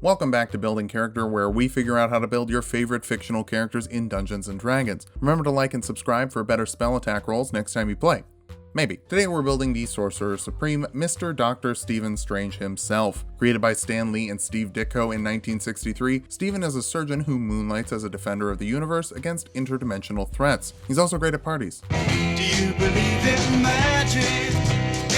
Welcome back to Building Character, where we figure out how to build your favorite fictional characters in Dungeons & Dragons. Remember to like and subscribe for better spell attack rolls next time you play. Maybe. Today we're building the Sorcerer Supreme, Mr. Dr. Stephen Strange himself. Created by Stan Lee and Steve Ditko in 1963, Stephen is a surgeon who moonlights as a defender of the universe against interdimensional threats. He's also great at parties. Do you believe in magic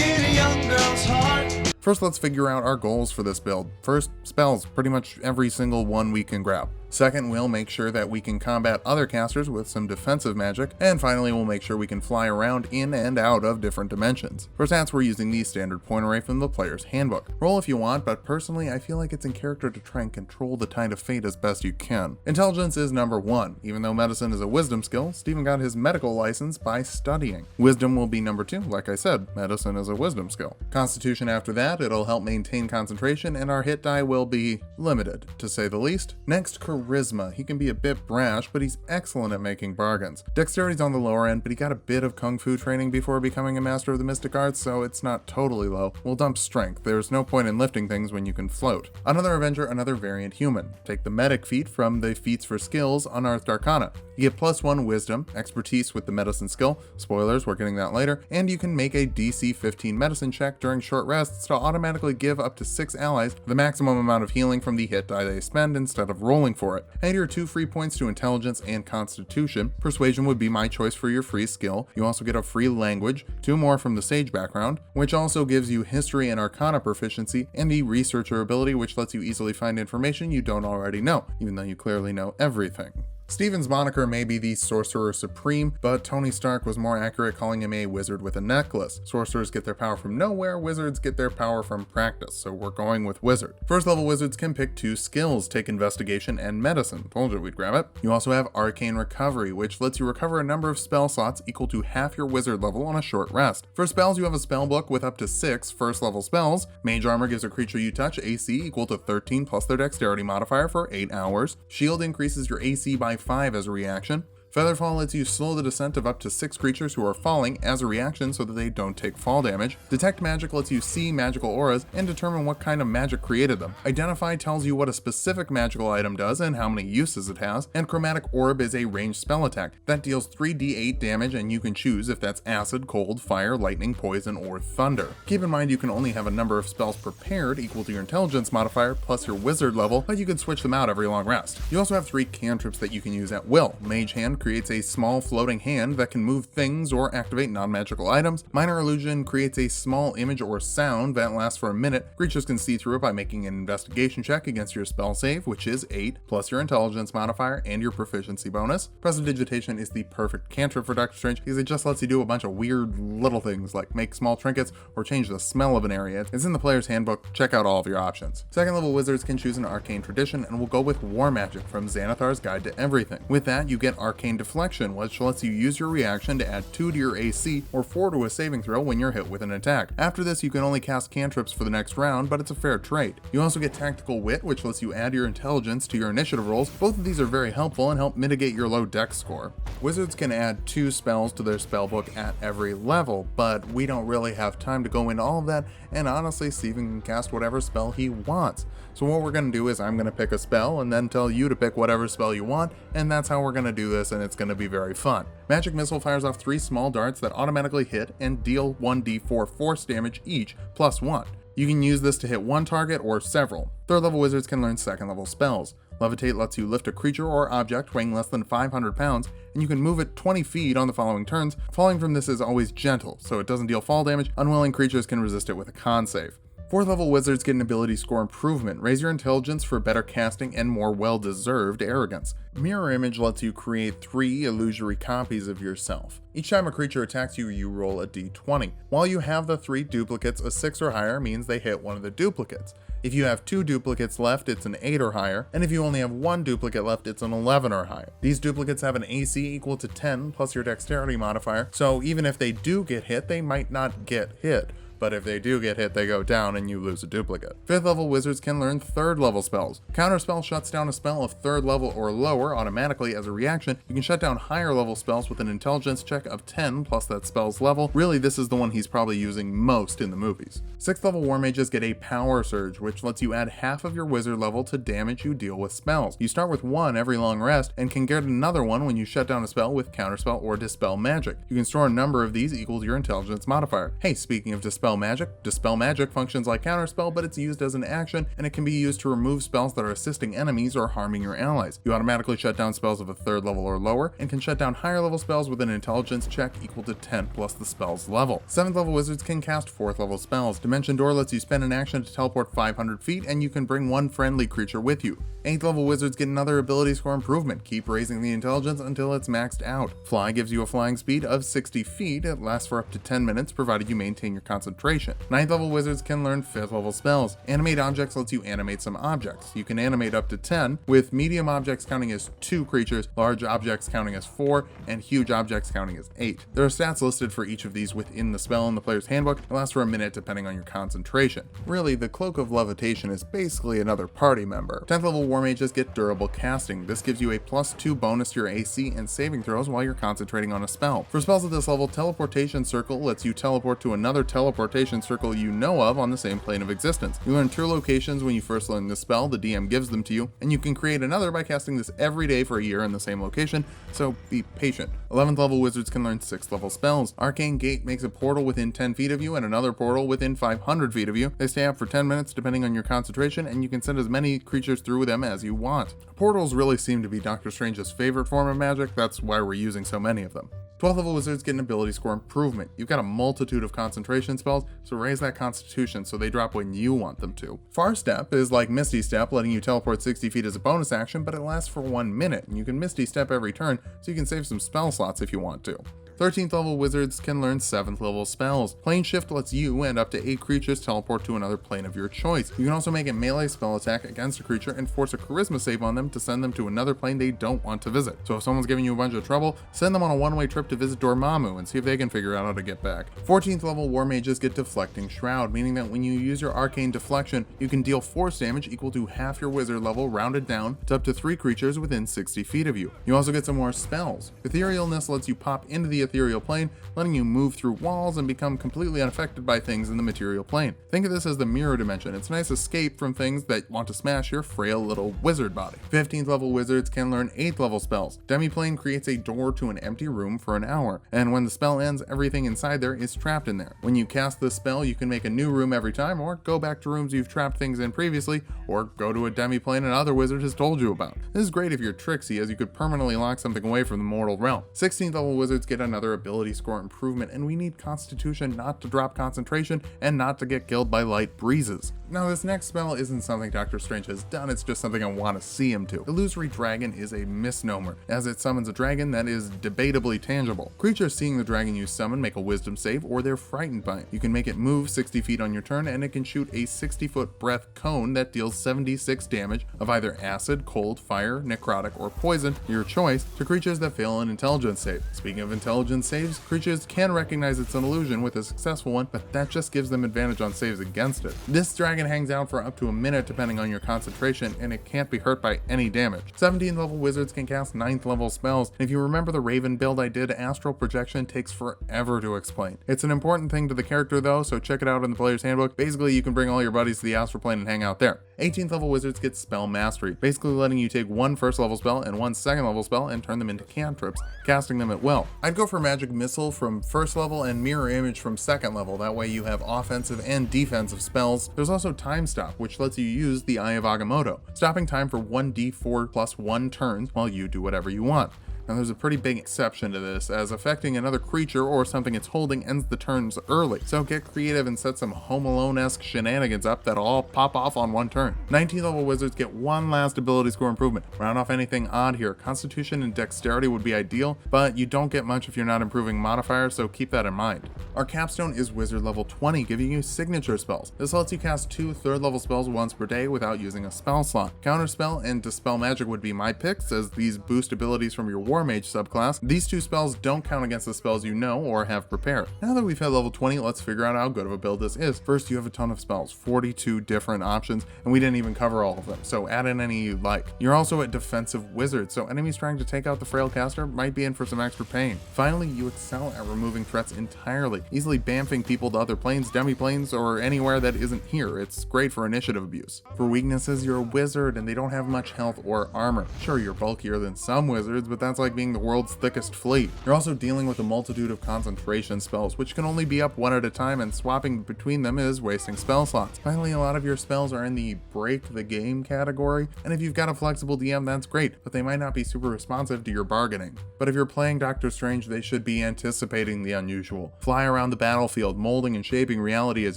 in a young girl's heart? First, let's figure out our goals for this build. First, spells, pretty much every single one we can grab. Second, we'll make sure that we can combat other casters with some defensive magic. And finally, we'll make sure we can fly around in and out of different dimensions. For stats, we're using the standard point array from the player's handbook. Roll if you want, but personally, I feel like it's in character to try and control the tide of fate as best you can. Intelligence is number 1. Even though medicine is a wisdom skill, Stephen got his medical license by studying. Wisdom will be number 2. Like I said, medicine is a wisdom skill. Constitution after that, it'll help maintain concentration, and our hit die will be limited, to say the least. Next, Charisma. He can be a bit brash, but he's excellent at making bargains. Dexterity's on the lower end, but he got a bit of Kung Fu training before becoming a master of the mystic arts, so it's not totally low. We'll dump Strength. There's no point in lifting things when you can float. Another Avenger, another variant human. Take the Medic feat from the feats for skills Unearthed Arcana. You get +1 Wisdom, Expertise with the Medicine skill. Spoilers, we're getting that later. And you can make a DC 15 Medicine check during short rests to automatically give up to 6 allies the maximum amount of healing from the hit die they spend instead of rolling for it. And your 2 free points to Intelligence and Constitution. Persuasion would be my choice for your free skill. You also get a free language, 2 more from the Sage background, which also gives you History and Arcana proficiency, and the Researcher ability, which lets you easily find information you don't already know, even though you clearly know everything. Stephen's moniker may be the Sorcerer Supreme, but Tony Stark was more accurate calling him a wizard with a necklace. Sorcerers get their power from nowhere, wizards get their power from practice, so we're going with wizard. First level wizards can pick 2 skills, take investigation and medicine. Told you we'd grab it. You also have Arcane Recovery, which lets you recover a number of spell slots equal to half your wizard level on a short rest. For spells, you have a spell book with up to 6 first level spells. Mage Armor gives a creature you touch AC equal to 13 plus their dexterity modifier for 8 hours. Shield increases your AC by 5 as a reaction. Featherfall lets you slow the descent of up to 6 creatures who are falling as a reaction so that they don't take fall damage. Detect Magic lets you see magical auras and determine what kind of magic created them. Identify tells you what a specific magical item does and how many uses it has. And Chromatic Orb is a ranged spell attack that deals 3d8 damage, and you can choose if that's acid, cold, fire, lightning, poison, or thunder. Keep in mind you can only have a number of spells prepared equal to your intelligence modifier plus your wizard level, but you can switch them out every long rest. You also have 3 cantrips that you can use at will. Mage Hand creates a small floating hand that can move things or activate non-magical items. Minor Illusion creates a small image or sound that lasts for a minute. Creatures can see through it by making an investigation check against your spell save, which is 8, plus your intelligence modifier and your proficiency bonus. Prestidigitation is the perfect cantrip for Doctor Strange because it just lets you do a bunch of weird little things like make small trinkets or change the smell of an area. It's in the player's handbook. Check out all of your options. Second level wizards can choose an arcane tradition, and we'll go with War Magic from Xanathar's Guide to Everything. With that, you get Arcane Deflection, which lets you use your reaction to add 2 to your AC or 4 to a saving throw when you're hit with an attack. After this, you can only cast cantrips for the next round, but it's a fair trade. You also get Tactical Wit, which lets you add your intelligence to your initiative rolls. Both of these are very helpful and help mitigate your low dex score. Wizards can add 2 spells to their spellbook at every level, but we don't really have time to go into all of that, and honestly, Stephen can cast whatever spell he wants. So what we're going to do is I'm going to pick a spell and then tell you to pick whatever spell you want, and that's how we're going to do this, and it's going to be very fun. Magic Missile fires off 3 small darts that automatically hit and deal 1d4 force damage each, +1. You can use this to hit one target or several. Third level wizards can learn second level spells. Levitate lets you lift a creature or object weighing less than 500 pounds, and you can move it 20 feet on the following turns. Falling from this is always gentle, so it doesn't deal fall damage. Unwilling creatures can resist it with a con save. 4th level wizards get an ability score improvement. Raise your intelligence for better casting and more well-deserved arrogance. Mirror Image lets you create 3 illusory copies of yourself. Each time a creature attacks you, you roll a d20. While you have the 3 duplicates, a 6 or higher means they hit one of the duplicates. If you have 2 duplicates left, it's an 8 or higher, and if you only have 1 duplicate left, it's an 11 or higher. These duplicates have an AC equal to 10 plus your dexterity modifier, so even if they do get hit, they might not get hit. but if they do get hit, they go down and you lose a duplicate. 5th level wizards can learn 3rd level spells. Counterspell shuts down a spell of 3rd level or lower automatically as a reaction. You can shut down higher level spells with an intelligence check of 10 plus that spell's level. Really, this is the one he's probably using most in the movies. 6th level war mages get a power surge, which lets you add half of your wizard level to damage you deal with spells. You start with 1 every long rest and can get another one when you shut down a spell with counterspell or dispel magic. You can store a number of these equal to your intelligence modifier. Hey, speaking of dispel magic functions like counterspell, but it's used as an action and it can be used to remove spells that are assisting enemies or harming your allies. You automatically shut down spells of a 3rd level or lower and can shut down higher level spells with an intelligence check equal to 10 plus the spell's level. 7th level wizards can cast 4th level spells. Dimension Door lets you spend an action to teleport 500 feet and you can bring 1 friendly creature with you. 8th level wizards get another ability score improvement. Keep raising the intelligence until it's maxed out. Fly gives you a flying speed of 60 feet. It lasts for up to 10 minutes provided you maintain your concentration. 9th level wizards can learn 5th level spells. Animate objects lets you animate some objects. You can animate up to 10, with medium objects counting as 2 creatures, large objects counting as 4, and huge objects counting as 8. There are stats listed for each of these within the spell in the player's handbook. It lasts for a minute depending on your concentration. Really, the Cloak of Levitation is basically another party member. 10th level war mages get durable casting. This gives you a +2 bonus to your AC and saving throws while you're concentrating on a spell. For spells at this level, Teleportation Circle lets you teleport to another teleportation circle you know of on the same plane of existence. You learn 2 locations when you first learn this spell, the DM gives them to you, and you can create another by casting this every day for a year in the same location, so be patient. 11th level wizards can learn 6th level spells. Arcane Gate makes a portal within 10 feet of you and another portal within 500 feet of you. They stay up for 10 minutes depending on your concentration, and you can send as many creatures through them as you want. Portals really seem to be Doctor Strange's favorite form of magic, that's why we're using so many of them. 12th level wizards get an ability score improvement. You've got a multitude of concentration spells, so raise that constitution so they drop when you want them to. Far Step is like Misty Step, letting you teleport 60 feet as a bonus action, but it lasts for 1 minute, and you can Misty Step every turn, so you can save some spell slots if you want to. 13th level wizards can learn 7th level spells. Plane Shift lets you and up to 8 creatures teleport to another plane of your choice. You can also make a melee spell attack against a creature and force a charisma save on them to send them to another plane they don't want to visit. So if someone's giving you a bunch of trouble, send them on a one-way trip to visit Dormammu and see if they can figure out how to get back. 14th level war mages get Deflecting Shroud, meaning that when you use your arcane deflection, you can deal force damage equal to half your wizard level rounded down to up to 3 creatures within 60 feet of you. You also get some more spells. Etherealness lets you pop into the ethereal plane, letting you move through walls and become completely unaffected by things in the material plane. Think of this as the mirror dimension. It's a nice escape from things that want to smash your frail little wizard body. 15th level wizards can learn 8th level spells. Demiplane creates a door to an empty room for an hour, and when the spell ends, everything inside there is trapped in there. When you cast this spell, you can make a new room every time, or go back to rooms you've trapped things in previously, or go to a demiplane another wizard has told you about. This is great if you're tricksy, as you could permanently lock something away from the mortal realm. 16th level wizards get another ability score improvement, and we need Constitution not to drop concentration and not to get killed by light breezes. Now, this next spell isn't something Doctor Strange has done, it's just something I want to see him do. Illusory Dragon is a misnomer, as it summons a dragon that is debatably tangible. Creatures seeing the dragon you summon make a wisdom save, or they're frightened by it. You can make it move 60 feet on your turn, and it can shoot a 60-foot breath cone that deals 76 damage of either acid, cold, fire, necrotic, or poison, your choice, to creatures that fail an intelligence save. Speaking of intelligence saves, creatures can recognize it's an illusion with a successful one, but that just gives them advantage on saves against it. This dragon hangs out for up to a minute depending on your concentration, and it can't be hurt by any damage. 17th level wizards can cast 9th level spells, and if you remember the Raven build I did, astral projection takes forever to explain. It's an important thing to the character though, so check it out in the player's handbook. Basically, you can bring all your buddies to the astral plane and hang out there. 18th level wizards get spell mastery, basically letting you take 1 first level spell and 1 second level spell and turn them into cantrips, casting them at will. I'd go for Magic Missile from first level and Mirror Image from second level, that way you have offensive and defensive spells. There's also Time Stop, which lets you use the Eye of Agamotto, stopping time for 1d4 plus 1 turns while you do whatever you want. Now there's a pretty big exception to this, as affecting another creature or something it's holding ends the turns early, so get creative and set some Home Alone-esque shenanigans up that'll all pop off on 1 turn. 19th level wizards get 1 last ability score improvement. Round off anything odd here. Constitution and Dexterity would be ideal, but you don't get much if you're not improving modifiers, so keep that in mind. Our capstone is wizard level 20, giving you signature spells. This lets you cast 2 3rd level spells once per day without using a spell slot. Counterspell and Dispel Magic would be my picks, as these boost abilities from your war War Mage subclass, these two spells don't count against the spells you know or have prepared. Now that we've hit level 20, let's figure out how good of a build this is. First, you have a ton of spells, 42 different options, and we didn't even cover all of them, so add in any you like. You're also a defensive wizard, so enemies trying to take out the frail caster might be in for some extra pain. Finally, you excel at removing threats entirely, easily bamfing people to other planes, demi-planes, or anywhere that isn't here. It's great for initiative abuse. For weaknesses, you're a wizard and they don't have much health or armor. Sure, you're bulkier than some wizards, but that's like being the world's thickest fleet. You're also dealing with a multitude of concentration spells, which can only be up one at a time, and swapping between them is wasting spell slots. Finally, a lot of your spells are in the break the game category, and if you've got a flexible DM, that's great, but they might not be super responsive to your bargaining. But if you're playing Doctor Strange, they should be anticipating the unusual. Fly around the battlefield, molding and shaping reality as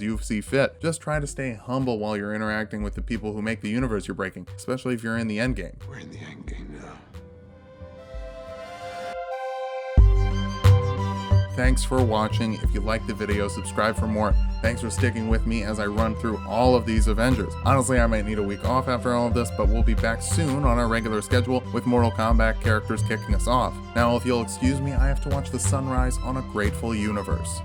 you see fit. Just try to stay humble while you're interacting with the people who make the universe you're breaking, especially if you're in the endgame. We're in the endgame now. Thanks for watching. If you liked the video, subscribe for more. Thanks for sticking with me as I run through all of these Avengers. Honestly, I might need a week off after all of this, but we'll be back soon on our regular schedule with Mortal Kombat characters kicking us off. Now, if you'll excuse me, I have to watch the sunrise on a grateful universe.